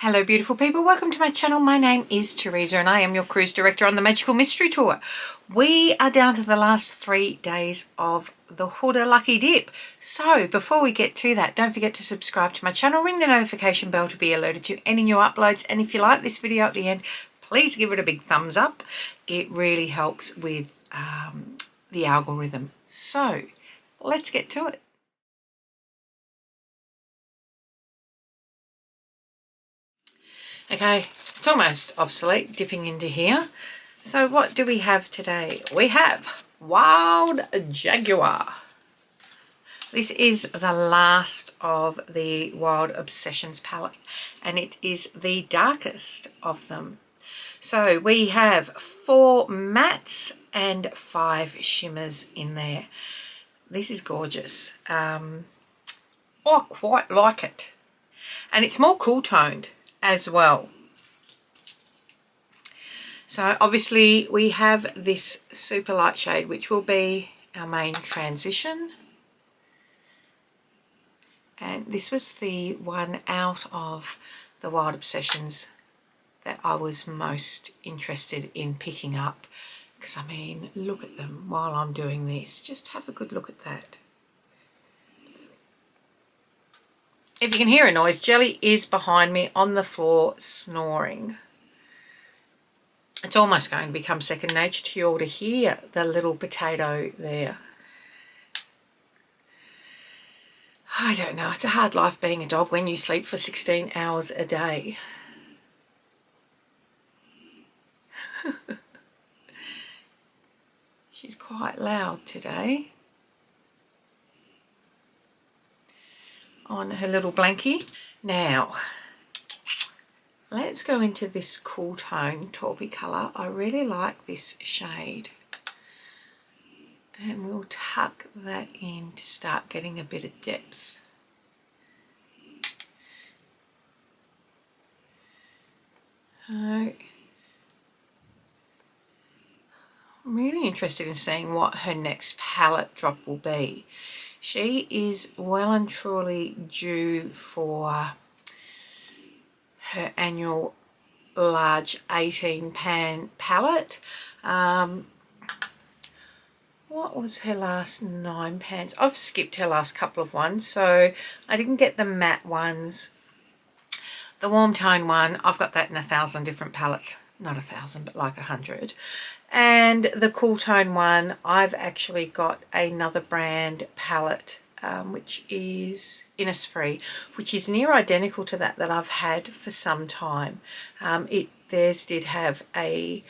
Hello beautiful people, welcome to my channel. My name is Teresa and I am your cruise director on the Magical Mystery Tour. We are down to the last 3 days of the Huda Lucky Dip. So before we get to that, don't forget to subscribe to my channel, ring the notification bell to be alerted to any new uploads, and if you like this video at the end, please give it a big thumbs up. It really helps with the algorithm. So let's get to it. Okay, it's almost obsolete dipping into here. So what do we have today? We have Wild Jaguar. This is the last of the Wild Obsessions palette and it is the darkest of them. So we have 4 mattes and 5 shimmers in there. This is gorgeous. I quite like it. And it's more cool toned as well. So obviously we have this super light shade which will be our main transition, and this was the one out of the Wild Obsessions that I was most interested in picking up, because I mean look at them while I'm doing this. Just have a good look at that. If you can hear a noise, Jelly is behind me on the floor snoring. It's almost going to become second nature to you all to hear the little potato there. I don't know, it's a hard life being a dog when you sleep for 16 hours a day. She's quite loud today. On her little blankie. Now let's go into this cool tone taupey colour. I really like this shade, and we'll tuck that in to start getting a bit of depth. I'm really interested in seeing what her next palette drop will be. She is well and truly due for her annual large 18 pan palette. What was her last 9 pans? I've skipped her last couple of ones, so I didn't get the matte ones. The warm tone one, I've got that in 1,000 different palettes. Not 1,000, but like 100. And the cool tone one, I've actually got another brand palette, which is Innisfree, which is near identical to that I've had for some time. Theirs did have a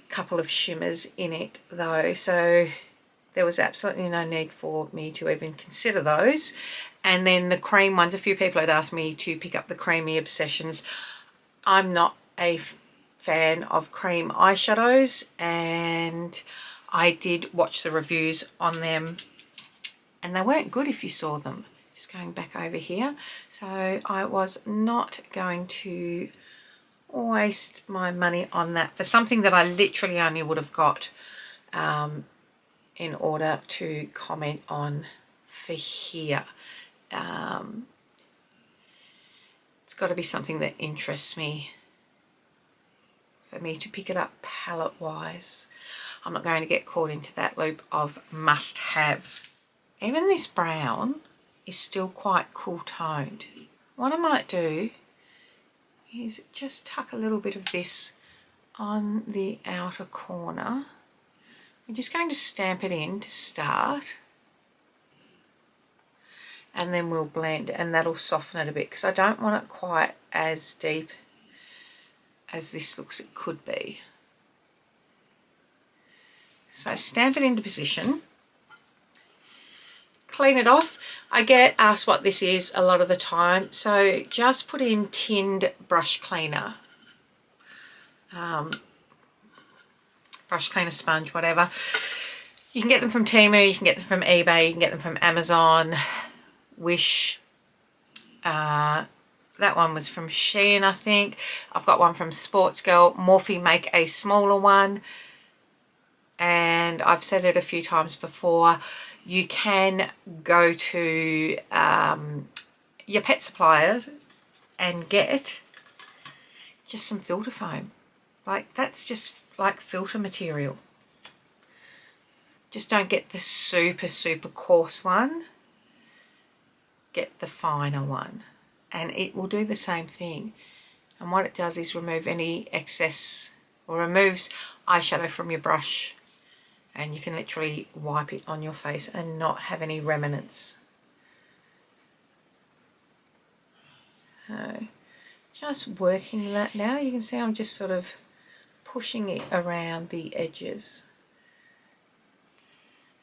couple of shimmers in it though, so there was absolutely no need for me to even consider those. And then the cream ones, a few people had asked me to pick up the Creamy Obsessions. I'm not a fan of cream eyeshadows, and I did watch the reviews on them and they weren't good if you saw them. Just going back over here, so I was not going to waste my money on that for something that I literally only would have got in order to comment on for here. It's got to be something that interests me for me to pick it up palette wise. I'm not going to get caught into that loop of must have. Even this brown is still quite cool toned. What I might do is just tuck a little bit of this on the outer corner. I'm just going to stamp it in to start, and then we'll blend, and that'll soften it a bit because I don't want it quite as deep as this looks it could be. So stamp it into position, clean it off. I get asked what this is a lot of the time, so just put in tinned brush cleaner, brush cleaner sponge, whatever. You can get them from Temu, you can get them from eBay, you can get them from Amazon, Wish. That one was from Shein, I think. I've got one from Sports Girl. Morphe make a smaller one, and I've said it a few times before, you can go to your pet suppliers and get just some filter foam. Like, that's just like filter material. Just don't get the super, super coarse one. Get the finer one. And it will do the same thing. And what it does is remove any excess, or removes eyeshadow from your brush. And you can literally wipe it on your face and not have any remnants. So, just working that now. You can see I'm just sort of pushing it around the edges.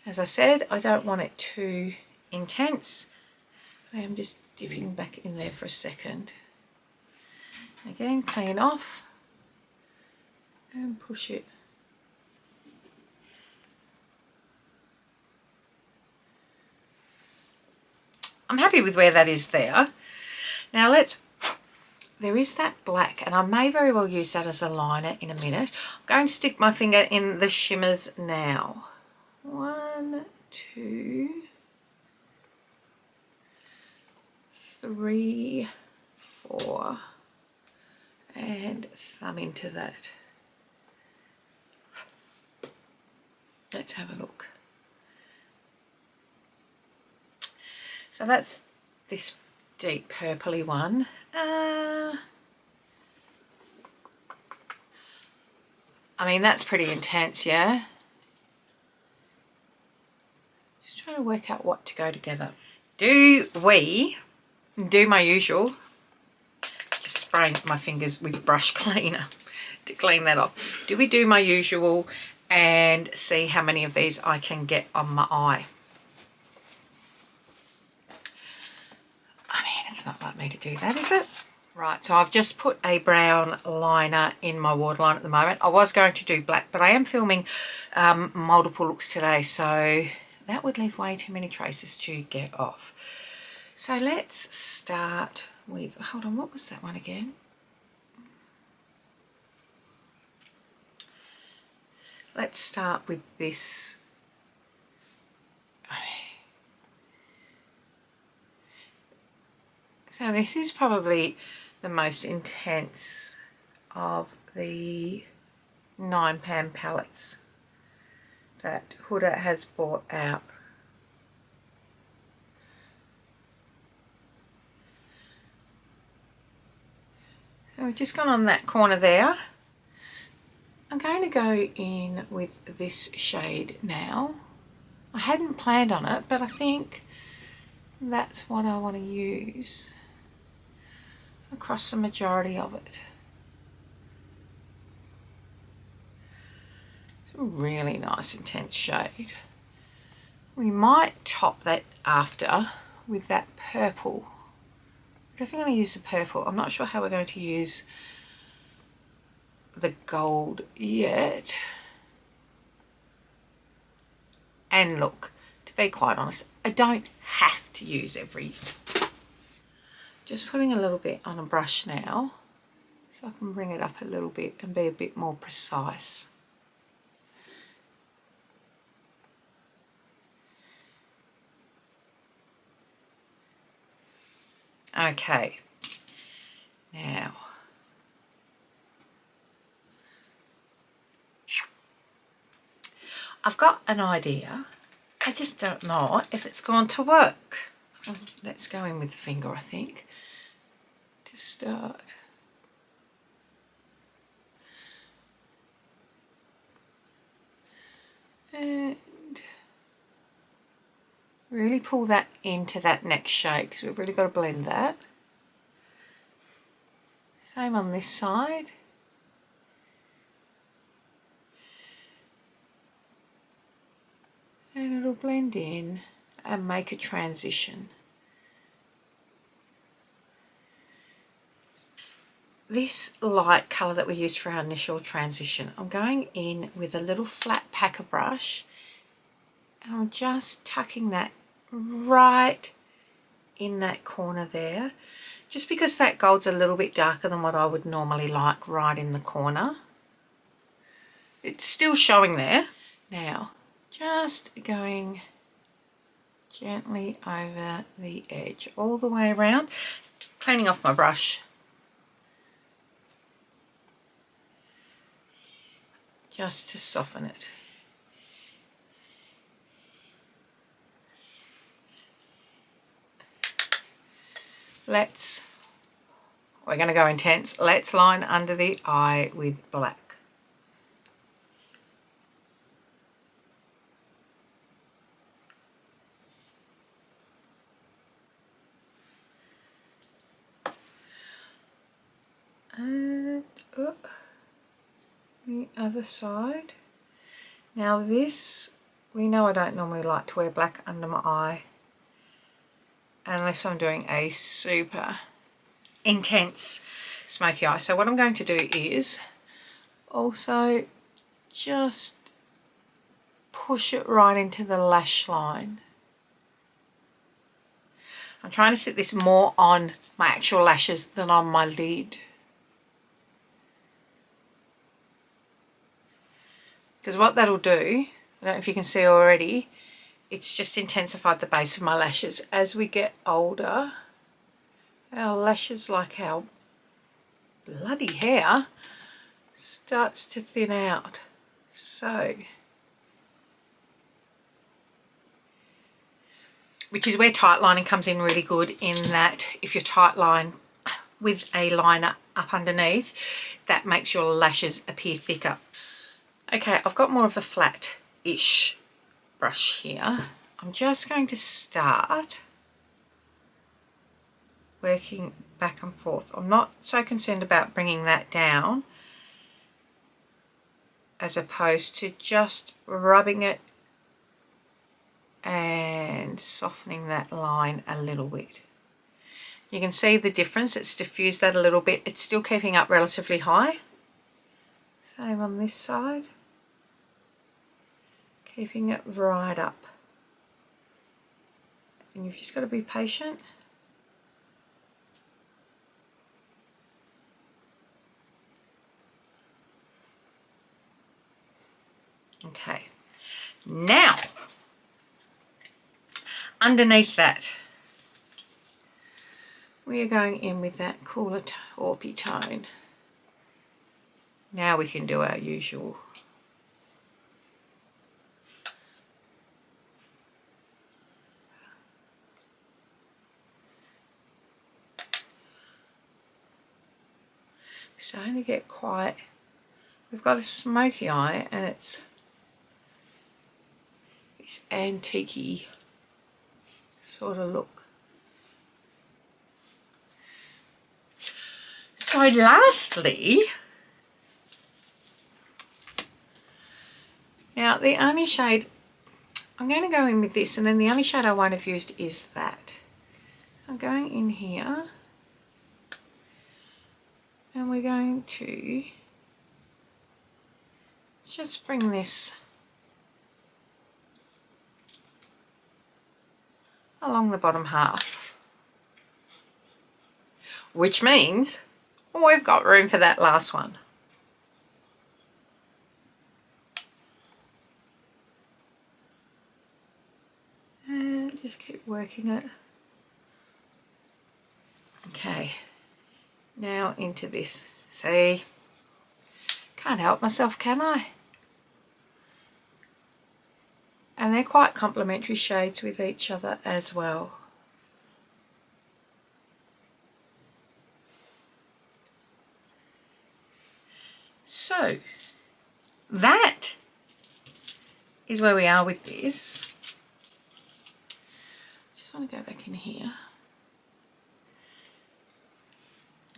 As I said, I don't want it too intense. I'm just dipping back in there for a second. Again, clean off and push it. I'm happy with where that is there. Now there is that black, and I may very well use that as a liner in a minute. I'm going to stick my finger in the shimmers now. 1, 2, 3, 4, and thumb into that. Let's have a look. So that's this deep purpley one. I mean, that's pretty intense, yeah? Just trying to work out what to go together. Do we do my usual? Just spraying my fingers with brush cleaner to clean that off. Do we do my usual and see how many of these I can get on my eye? I mean, it's not like me to do that, is it? Right, so I've just put a brown liner in my waterline at the moment. I was going to do black, but I am filming multiple looks today, so that would leave way too many traces to get off. So let's start with, hold on, what was that one again? Let's start with this. So this is probably the most intense of the 9-pan palettes that Huda has brought out. So we've just gone on that corner there. I'm going to go in with this shade now. I hadn't planned on it, but I think that's what I want to use across the majority of it. It's a really nice intense shade. We might top that after with that purple. I'm definitely going to use the purple. I'm not sure how we're going to use the gold yet. And look, to be quite honest, I don't have to use every. Just putting a little bit on a brush now so I can bring it up a little bit and be a bit more precise. Okay, now I've got an idea. I just don't know if it's going to work. So let's go in with the finger, I think, to start. And really pull that into that next shade because we've really got to blend that. Same on this side. And it'll blend in and make a transition. This light colour that we used for our initial transition, I'm going in with a little flat packer brush and I'm just tucking that right in that corner there, just because that gold's a little bit darker than what I would normally like right in the corner. It's still showing there. Now, just going gently over the edge all the way around, cleaning off my brush. just to soften it. We're going to go intense. Let's line under the eye with black. And the other side. Now this, we know I don't normally like to wear black under my eye unless I'm doing a super intense smoky eye. So what I'm going to do is also just push it right into the lash line. I'm trying to sit this more on my actual lashes than on my lid. Because what that'll do, I don't know if you can see already, it's just intensified the base of my lashes. As we get older, our lashes, like our bloody hair, starts to thin out. So, which is where tight lining comes in really good, in that if you tight line with a liner up underneath, that makes your lashes appear thicker. Okay, I've got more of a flat-ish brush here. I'm just going to start working back and forth. I'm not so concerned about bringing that down as opposed to just rubbing it and softening that line a little bit. You can see the difference. It's diffused that a little bit. It's still keeping up relatively high. Same on this side. Keeping it right up. And you've just got to be patient. Okay. Now, underneath that, we are going in with that cooler taupey tone. Now we can do our usual. Starting to get quite, we've got a smoky eye and it's this antique-y sort of look. So lastly, now the only shade, I'm going to go in with this, and then the only shade I won't have used is that. I'm going in here. And we're going to just bring this along the bottom half, which means we've got room for that last one. And just keep working it. Okay. Now into this. See, can't help myself, can I? And they're quite complementary shades with each other as well. So that is where we are with this. Just want to go back in here.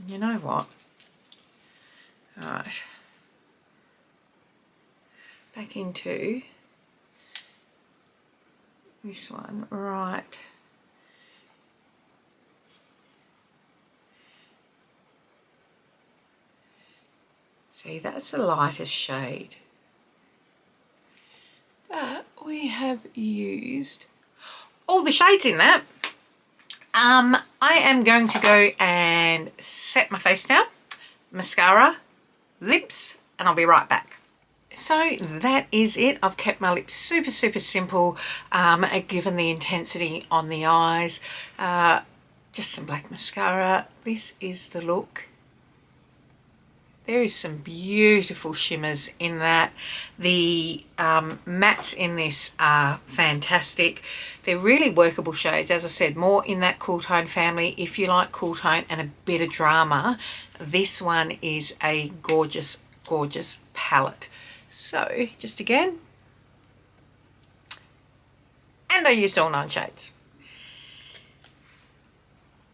You know what? All right. Back into this one, right. See, that's the lightest shade. But we have used all the shades in that. I am going to go and set my face down, mascara, lips, and I'll be right back. So that is it. I've kept my lips super, super simple, given the intensity on the eyes. Just some black mascara. This is the look. There is some beautiful shimmers in that. The mattes in this are fantastic. They're really workable shades, as I said, more in that cool tone family. If you like cool tone and a bit of drama, this one is a gorgeous, gorgeous palette. So just again, and I used all 9 shades.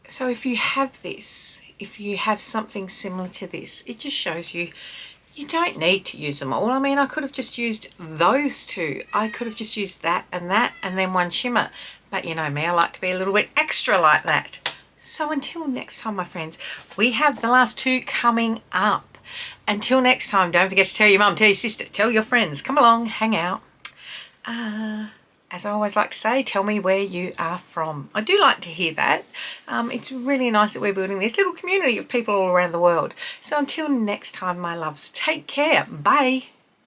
So if you have this, if you have something similar to this, it just shows you you don't need to use them all. I mean, I could have just used those two. I could have just used that and then one shimmer. But you know me, I like to be a little bit extra like that. So until next time, my friends, we have the last 2 coming up. Until next time, don't forget to tell your mum, tell your sister, tell your friends. Come along, hang out. As I always like to say, tell me where you are from. I do like to hear that. It's really nice that we're building this little community of people all around the world. So until next time, my loves, take care. Bye.